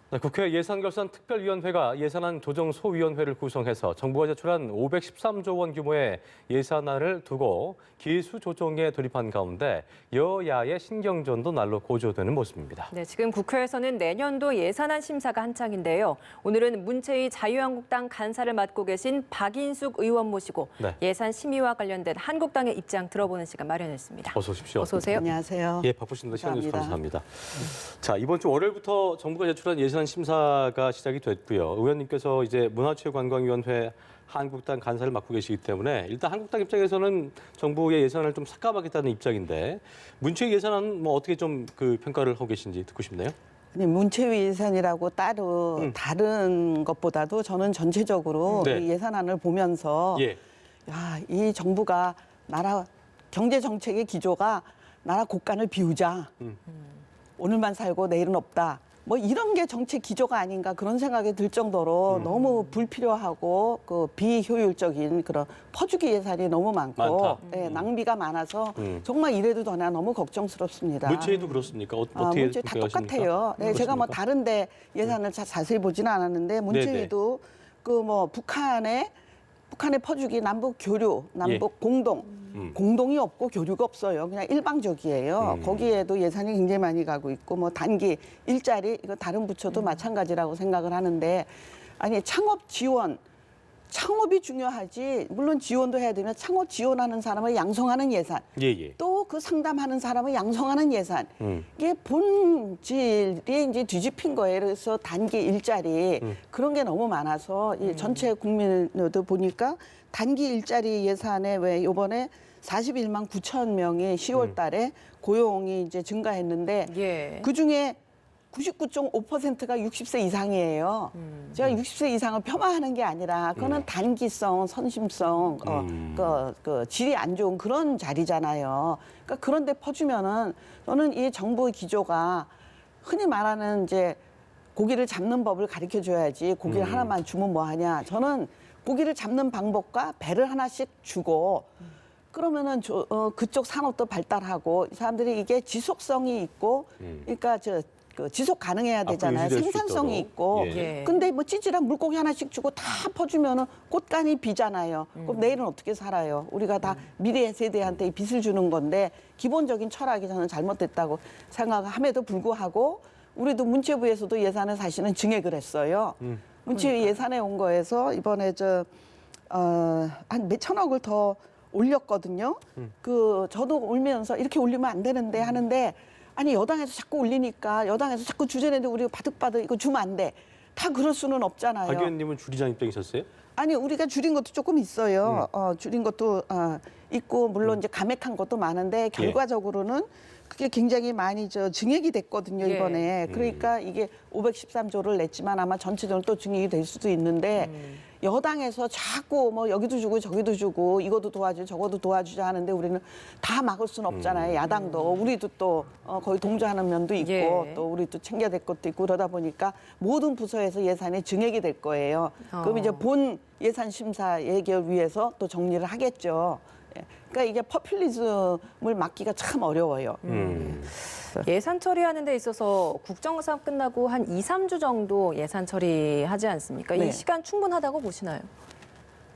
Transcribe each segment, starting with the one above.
네, 국회 예산결산특별위원회가 예산안 조정소위원회를 구성해서 정부가 제출한 513조 원 규모의 예산안을 두고 기수조정에 돌입한 가운데 여야의 신경전도 날로 고조되는 모습입니다. 네, 지금 국회에서는 내년도 예산안 심사가 한창인데요. 오늘은 문체위 자유한국당 간사를 맡고 계신 박인숙 의원 모시고 네. 예산 심의와 관련된 한국당의 입장 들어보는 시간 마련했습니다. 어서 오십시오. 어서 오세요. 안녕하세요. 예, 바쁘신데 시간 주셔서 감사합니다. 자, 이번 주 월요일부터 정부가 제출한 예산 심사가 시작이 됐고요. 의원님께서 이제 문화체육관광위원회 한국당 간사를 맡고 계시기 때문에 일단 한국당 입장에서는 정부의 예산을 좀 삭감하겠다는 입장인데 문체위 예산은 뭐 어떻게 좀 그 평가를 하고 계신지 듣고 싶네요. 아니, 문체위 예산이라고 따로 다른 것보다도 저는 전체적으로 네. 이 예산안을 보면서 예. 야, 이 정부가 나라 경제 정책의 기조가 나라 곳간을 비우자. 오늘만 살고 내일은 없다. 뭐 이런 게 정책 기조가 아닌가 그런 생각이 들 정도로 너무 불필요하고 그 비효율적인 그런 퍼주기 예산이 너무 많고 예, 낭비가 많아서 정말 이래도 더나 너무 걱정스럽습니다. 문체위도 그렇습니까? 어떻게 문체위 다 똑같아요. 네, 제가 뭐 다른데 예산을 자세히 보지는 않았는데 문체위도 그 뭐 북한의 퍼주기 남북 교류, 남북 공동이 없고 교류가 없어요. 그냥 일방적이에요. 거기에도 예산이 굉장히 많이 가고 있고 뭐 단기 일자리 이거 다른 부처도 마찬가지라고 생각을 하는데 아니 창업이 중요하지. 물론 지원도 해야 되면 창업 지원하는 사람을 양성하는 예산. 예. 또 그 상담하는 사람을 양성하는 예산. 이게 본질이 이제 뒤집힌 거예요. 그래서 단기 일자리 그런 게 너무 많아서 이 전체 국민도 보니까 단기 일자리 예산에 왜 이번에 41만 9천 명이 10월 달에 고용이 이제 증가했는데 예. 그중에 99.5%가 60세 이상이에요. 제가 60세 이상을 폄하하는 게 아니라 그거는 단기성, 선심성, 그 질이 안 좋은 그런 자리잖아요. 그러니까 그런데 퍼주면은 저는 이 정부의 기조가 흔히 말하는 이제 고기를 잡는 법을 가르쳐 줘야지 고기를 하나만 주면 뭐 하냐. 저는 고기를 잡는 방법과 배를 하나씩 주고 그러면은 그쪽 산업도 발달하고 사람들이 이게 지속성이 있고 그러니까 지속 가능해야 되잖아요. 유지될 수 생산성이 있도록. 있고. 예. 근데 뭐 찌질한 물고기 하나씩 주고 다 퍼주면은 꽃간이 비잖아요. 그럼 내일은 어떻게 살아요? 우리가 다 미래 세대한테 빚을 주는 건데 기본적인 철학이 저는 잘못됐다고 생각함에도 불구하고 우리도 문체부에서도 예산을 사실은 증액을 했어요. 문체위 예산에 온 거에서 이번에 한 몇천억을 더 올렸거든요. 저도 울면서 이렇게 올리면 안 되는데 하는데 아니 여당에서 자꾸 올리니까 여당에서 자꾸 주제내는데 우리가 바득바득 이거 주면 안 돼. 다 그럴 수는 없잖아요. 박 의원님은 줄이자는 입장이셨어요? 아니 우리가 줄인 것도 조금 있어요. 줄인 것도 있고 물론 이제 감액한 것도 많은데 결과적으로는 그게 굉장히 많이 증액이 됐거든요 이번에. 그러니까 이게 513조를 냈지만 아마 전체적으로 또 증액이 될 수도 있는데 여당에서 자꾸 뭐 여기도 주고 저기도 주고 이것도 도와주고 저것도 도와주자 하는데 우리는 다 막을 수는 없잖아요. 야당도 우리도 또 거의 동조하는 면도 있고 또 우리도 챙겨야 될 것도 있고 그러다 보니까 모든 부서에서 예산이 증액이 될 거예요. 그럼 이제 본 예산 심사 예결 위해서 또 정리를 하겠죠. 그러니까 이게 포퓰리즘을 막기가 참 어려워요. 예산 처리하는 데 있어서 국정감사 끝나고 한 2, 3주 정도 예산 처리하지 않습니까? 네. 이 시간 충분하다고 보시나요?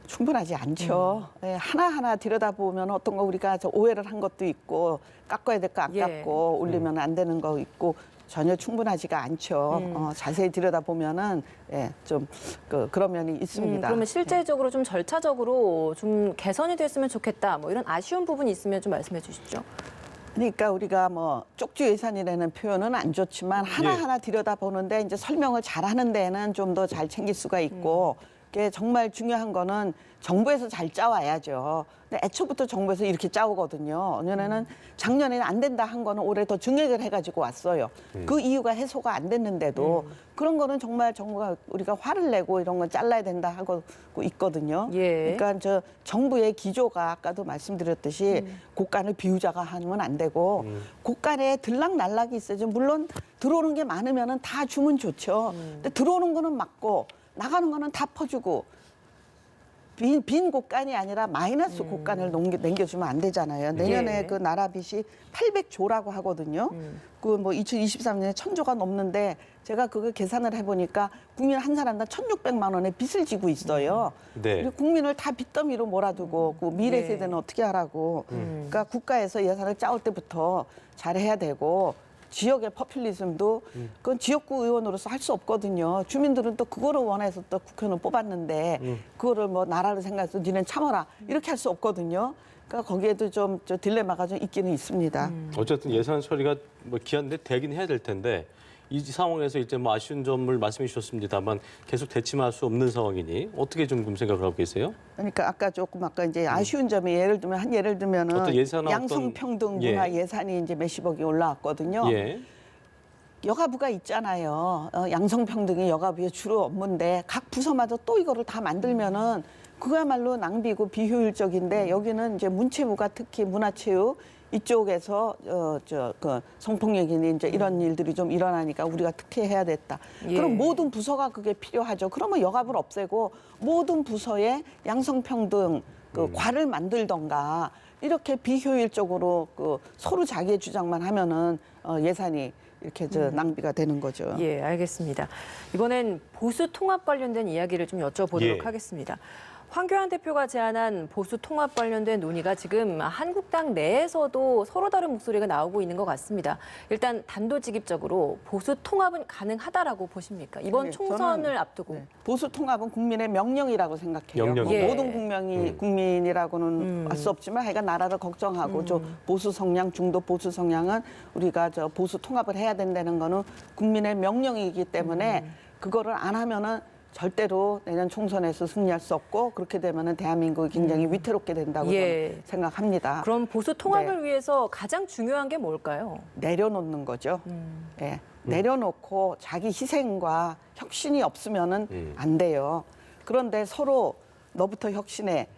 충분하지 않죠. 예, 하나하나 들여다보면 어떤 거 우리가 오해를 한 것도 있고 깎아야 될 거 안 깎고 올리면 안 되는 거 있고 전혀 충분하지가 않죠. 자세히 들여다보면은 좀 그런 면이 있습니다. 그러면 실제적으로 좀 절차적으로 좀 개선이 됐으면 좋겠다. 뭐 이런 아쉬운 부분이 있으면 좀 말씀해 주십시오. 그러니까 우리가 뭐 쪽지 예산이라는 표현은 안 좋지만 하나하나 들여다보는데 이제 설명을 잘하는 데는 좀 더 잘 챙길 수가 있고 그게 정말 중요한 거는 정부에서 잘 짜와야죠. 근데 애초부터 정부에서 이렇게 짜오거든요. 왜냐면은 작년에는 안 된다 한 거는 올해 더 증액을 해가지고 왔어요. 그 이유가 해소가 안 됐는데도 그런 거는 정말 정부가 우리가 화를 내고 이런 건 잘라야 된다 하고 있거든요. 예. 그러니까 정부의 기조가 아까도 말씀드렸듯이 곳간을 비우자가 하면 안 되고 곳간에 들락날락이 있어야죠. 물론 들어오는 게 많으면은 다 주면 좋죠. 근데 들어오는 거는 막고 나가는 거는 다 퍼주고 빈 곳간이 아니라 마이너스 곳간을 남겨주면 안 되잖아요. 내년에 예. 그 나라 빚이 800조라고 하거든요. 그 뭐 2023년에 1000조가 넘는데 제가 그걸 계산을 해보니까 국민 한 사람당 1600만 원의 빚을 지고 있어요. 네. 그리고 국민을 다 빚더미로 몰아두고 그 미래 네. 세대는 어떻게 하라고. 그러니까 국가에서 예산을 짜올 때부터 잘해야 되고 지역의 포퓰리즘도 그건 지역구 의원으로서 할 수 없거든요. 주민들은 또 그거를 원해서 또 국회의원을 뽑았는데 그거를 뭐 나라를 생각해서 니는 참아라 이렇게 할 수 없거든요. 그러니까 거기에도 좀 저 딜레마가 좀 있기는 있습니다. 어쨌든 예산 처리가 뭐 기한 내 되긴 해야 될 텐데 이 상황에서 이제 뭐 아쉬운 점을 말씀해 주셨습니다만 계속 대치할 수 없는 상황이니 어떻게 좀 생각을 하고 계세요? 그러니까 아까 이제 아쉬운 점이 예를 들면은 어떤 예산은 양성평등 문화 예산이 이제 몇십억이 올라왔거든요. 예. 여가부가 있잖아요. 양성평등이 여가부의 주로 업무인데 각 부서마다 또 이거를 다 만들면은 그야말로 낭비고 비효율적인데 여기는 이제 문체부가 특히 문화체육 이쪽에서 그 성폭력이니 이제 이런 일들이 좀 일어나니까 우리가 특혜해야 됐다. 예. 그럼 모든 부서가 그게 필요하죠. 그러면 여가부를 없애고 모든 부서에 양성평등 그 과를 만들던가 이렇게 비효율적으로 그 서로 자기의 주장만 하면은 예산이 이렇게 낭비가 되는 거죠. 예, 알겠습니다. 이번엔 보수 통합 관련된 이야기를 좀 여쭤보도록 예. 하겠습니다. 황교안 대표가 제안한 보수 통합 관련된 논의가 지금 한국당 내에서도 서로 다른 목소리가 나오고 있는 것 같습니다. 일단 단도직입적으로 보수 통합은 가능하다라고 보십니까? 이번 네, 총선을 저는, 앞두고. 네. 보수 통합은 국민의 명령이라고 생각해요. 명령. 뭐 예. 모든 국민이라고는 알 수 없지만 하여간 나라를 걱정하고 저 보수 성향, 중도 보수 성향은 우리가 저 보수 통합을 해야 된다는 거는 국민의 명령이기 때문에 그거를 안 하면은 절대로 내년 총선에서 승리할 수 없고 그렇게 되면은 대한민국이 굉장히 위태롭게 된다고 예. 저는 생각합니다. 그럼 보수 통합을 위해서 가장 중요한 게 뭘까요? 내려놓는 거죠. 예. 내려놓고 자기 희생과 혁신이 없으면은 안 돼요. 그런데 서로 너부터 혁신해.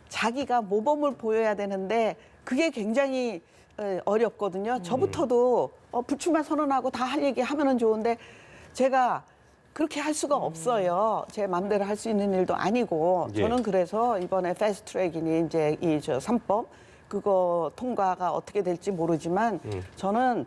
자기가 모범을 보여야 되는데 그게 굉장히 어렵거든요. 저부터도 불출마 선언하고 다 할 얘기 하면은 좋은데 제가 그렇게 할 수가 없어요. 제 마음대로 할 수 있는 일도 아니고 예. 저는 그래서 이번에 패스트트랙이니 이제 이 저 3법 그거 통과가 어떻게 될지 모르지만 저는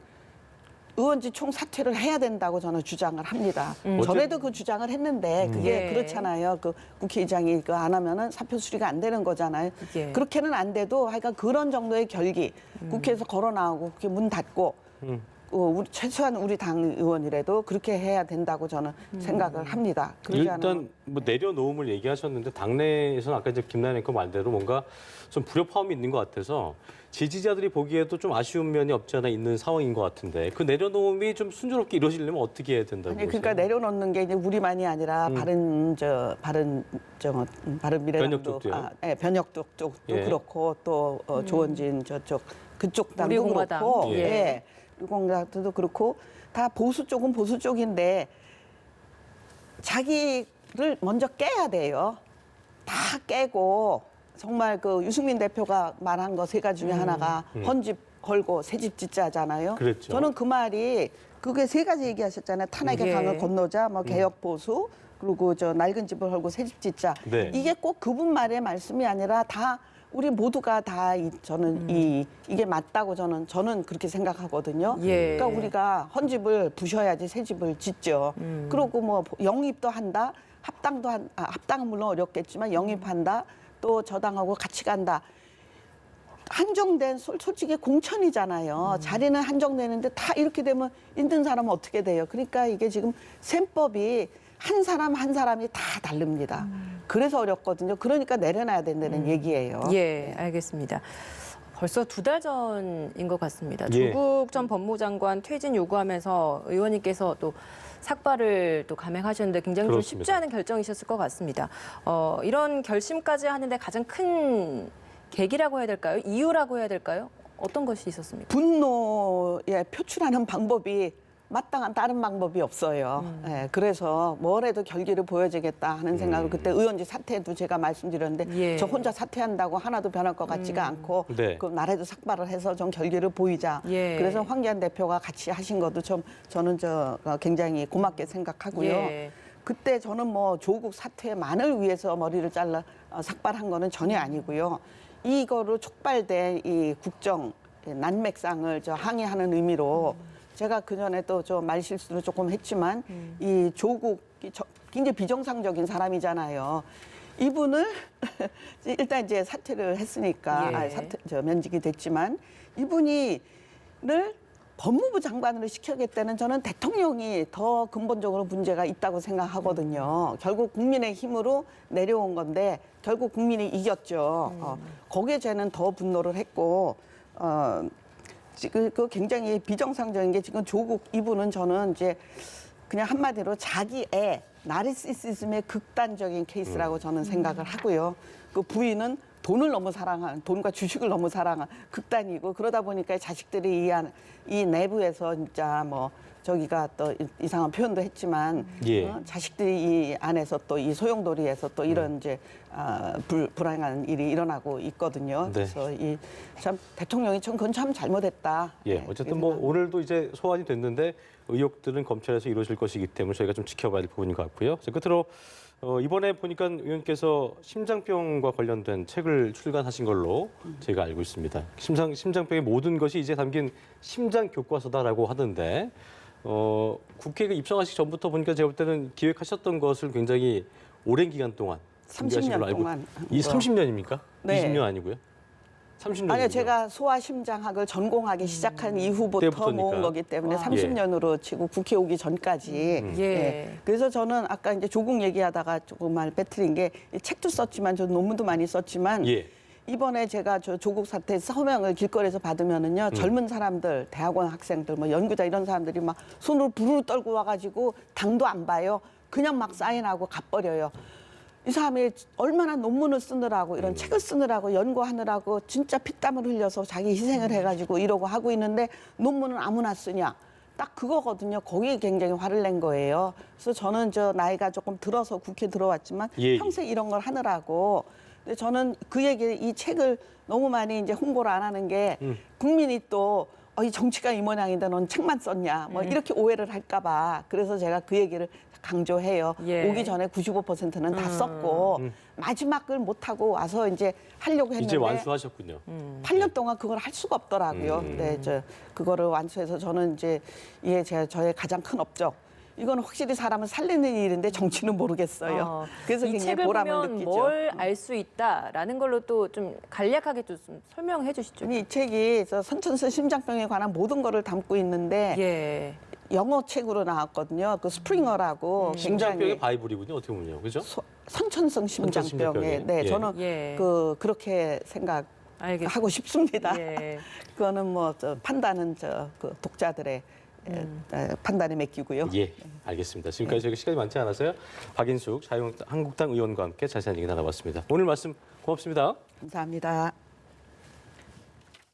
의원직 총사퇴를 해야 된다고 저는 주장을 합니다. 전에도 그 주장을 했는데 그게 예. 그렇잖아요. 그 국회의장이 그 안 하면은 사표 수리가 안 되는 거잖아요. 예. 그렇게는 안 돼도 하여간 그런 정도의 결기 국회에서 걸어 나오고 국회 문 닫고 최소한 우리 당 의원이라도 그렇게 해야 된다고 저는 생각을 합니다. 그러지 않으면 일단 뭐 내려놓음을 얘기하셨는데 당내에서는 아까 이제 김나연 앵커 말대로 뭔가 좀 불협화음이 있는 것 같아서 지지자들이 보기에도 좀 아쉬운 면이 없지 않아 있는 상황인 것 같은데 그 내려놓음이 좀 순조롭게 이루어지려면 어떻게 해야 된다고 아니 보세요? 그러니까 내려놓는 게 이제 우리만이 아니라 바른미래당도 변혁족도요? 변혁족 쪽도 예. 그렇고 또 조원진 저쪽 그쪽 당도 우리공화당. 그렇고 예. 예. 우리공화당도 그렇고 다 보수 쪽은 보수 쪽인데 자기를 먼저 깨야 돼요. 다 깨고 정말 그 유승민 대표가 말한 거 세 가지 중에 하나가 헌집 걸고 새집 짓자잖아요. 그랬죠. 저는 그 말이 그게 세 가지 얘기하셨잖아요. 탄핵의 예. 강을 건너자, 뭐 개혁 보수, 그리고 저 낡은 집을 헐고 새집 짓자. 네. 이게 꼭 그분 말의 말씀이 아니라 다 우리 모두가 다 저는 이게 맞다고 저는 그렇게 생각하거든요. 예. 그러니까 우리가 헌집을 부셔야지 새 집을 짓죠. 그리고 뭐 영입도 한다. 합당은 물론 어렵겠지만 영입한다. 또 저당하고 같이 간다. 한정된 솔직히 공천이잖아요. 자리는 한정되는데 다 이렇게 되면 있는 사람은 어떻게 돼요? 그러니까 이게 지금 셈법이 한 사람 한 사람이 다 다릅니다. 그래서 어렵거든요. 그러니까 내려놔야 된다는 얘기예요. 예, 알겠습니다. 벌써 2달 전인 것 같습니다. 예. 조국 전 법무장관 퇴진 요구하면서 의원님께서 또 삭발을 또 감행하셨는데 굉장히 좀 쉽지 그렇습니다. 않은 결정이셨을 것 같습니다. 이런 결심까지 하는데 가장 큰 계기라고 해야 될까요? 이유라고 해야 될까요? 어떤 것이 있었습니까? 분노에 표출하는 방법이 마땅한 다른 방법이 없어요. 예, 그래서 뭐래도 결기를 보여주겠다 하는 생각을 그때 의원직 사퇴도 제가 말씀드렸는데 예. 저 혼자 사퇴한다고 하나도 변할 것 같지가 않고 네. 그 나라에도 삭발을 해서 좀 결기를 보이자. 예. 그래서 황교안 대표가 같이 하신 것도 좀 저는 굉장히 고맙게 생각하고요. 예. 그때 저는 뭐 조국 사퇴만을 위해서 머리를 잘라 삭발한 거는 전혀 아니고요. 이거로 촉발된 이 국정 난맥상을 항의하는 의미로 제가 그전에 또 좀 말실수를 조금 했지만 이 조국이 굉장히 비정상적인 사람이잖아요. 이분을 일단 이제 사퇴를 했으니까 예. 면직이 됐지만 이분이를 법무부 장관으로 시켜야겠다는 저는 대통령이 더 근본적으로 문제가 있다고 생각하거든요. 결국 국민의 힘으로 내려온 건데 결국 국민이 이겼죠. 거기에 저는 더 분노를 했고 지금 그 굉장히 비정상적인 게 지금 조국 이분은 저는 이제 그냥 한마디로 자기의 나르시시즘의 극단적인 케이스라고 저는 생각을 하고요. 그 부인은 돈을 너무 사랑한, 돈과 주식을 너무 사랑한 극단이고 그러다 보니까 자식들이 이 내부에서 진짜 뭐 저기가 또 이상한 표현도 했지만 예. 자식들이 이 안에서 또 이 소용돌이에서 또 이런 이제 불행한 일이 일어나고 있거든요. 네. 그래서 이 참 대통령이 그건 참 잘못했다. 예, 어쨌든 뭐 오늘도 이제 소환이 됐는데 의혹들은 검찰에서 이루어질 것이기 때문에 저희가 좀 지켜봐야 될 부분인 것 같고요. 자, 끝으로 이번에 보니까 의원께서 심장병과 관련된 책을 출간하신 걸로 제가 알고 있습니다. 심장병의 모든 것이 이제 담긴 심장 교과서다라고 하던데 국회에 입성하시기 전부터 보니까 제가 볼 때는 기획하셨던 것을 굉장히 오랜 기간 동안 30년 동안. 이 30년입니까? 네. 20년 아니고요? 30년. 아니요, 제가 소아심장학을 전공하기 시작한 이후부터 때부터니까. 모은 거기 때문에 와. 30년으로 치고 국회 오기 전까지. 예. 그래서 저는 아까 이제 조국 얘기하다가 조금만 빼뜨린 게 책도 썼지만 저 논문도 많이 썼지만 예. 이번에 제가 저 조국 사태 서명을 길거리에서 받으면은요 젊은 사람들, 대학원 학생들, 뭐 연구자 이런 사람들이 막 손으로 부르르 떨고 와가지고 당도 안 봐요. 그냥 막 사인하고 가버려요. 이 사람이 얼마나 논문을 쓰느라고 이런 책을 쓰느라고 연구하느라고 진짜 피땀을 흘려서 자기 희생을 해가지고 이러고 하고 있는데 논문은 아무나 쓰냐. 딱 그거거든요. 거기에 굉장히 화를 낸 거예요. 그래서 저는 저 나이가 조금 들어서 국회 들어왔지만 예. 평생 이런 걸 하느라고. 근데 저는 그 이 책을 너무 많이 이제 홍보를 안 하는 게 국민이 또 이 정치가 이 모양인데 넌 책만 썼냐. 뭐 이렇게 오해를 할까 봐. 그래서 제가 그 얘기를 강조해요. 예. 오기 전에 95%는 다 썼고 마지막을 못 하고 와서 이제 하려고 했는데 이제 완수하셨군요. 8년 동안 그걸 할 수가 없더라고요. 네, 그거를 완수해서 저는 이제 이게 저의 가장 큰 업적. 이건 확실히 사람을 살리는 일인데 정치는 모르겠어요. 그래서 이 굉장히 책을 보람을 보면 느끼죠. 뭘 알 수 있다라는 걸로 또 좀 간략하게 좀 설명해 주시죠. 이 책이 선천성 심장병에 관한 모든 거를 담고 있는데 예. 영어 책으로 나왔거든요. 그 스프링어라고 심장병의 굉장히 바이블이군요. 어떻게 보면요. 그죠? 선천성 심장병에 심장병에. 네, 예. 저는 예. 그렇게 생각하고 알겠습니다. 싶습니다. 예. 그거는 뭐 판단은 그 독자들의 판단에 맡기고요. 예, 알겠습니다. 지금까지 저희가 시간이 많지 않아서요. 박인숙 자유한국당 의원과 함께 자세한 얘기 나눠봤습니다. 오늘 말씀 고맙습니다. 감사합니다.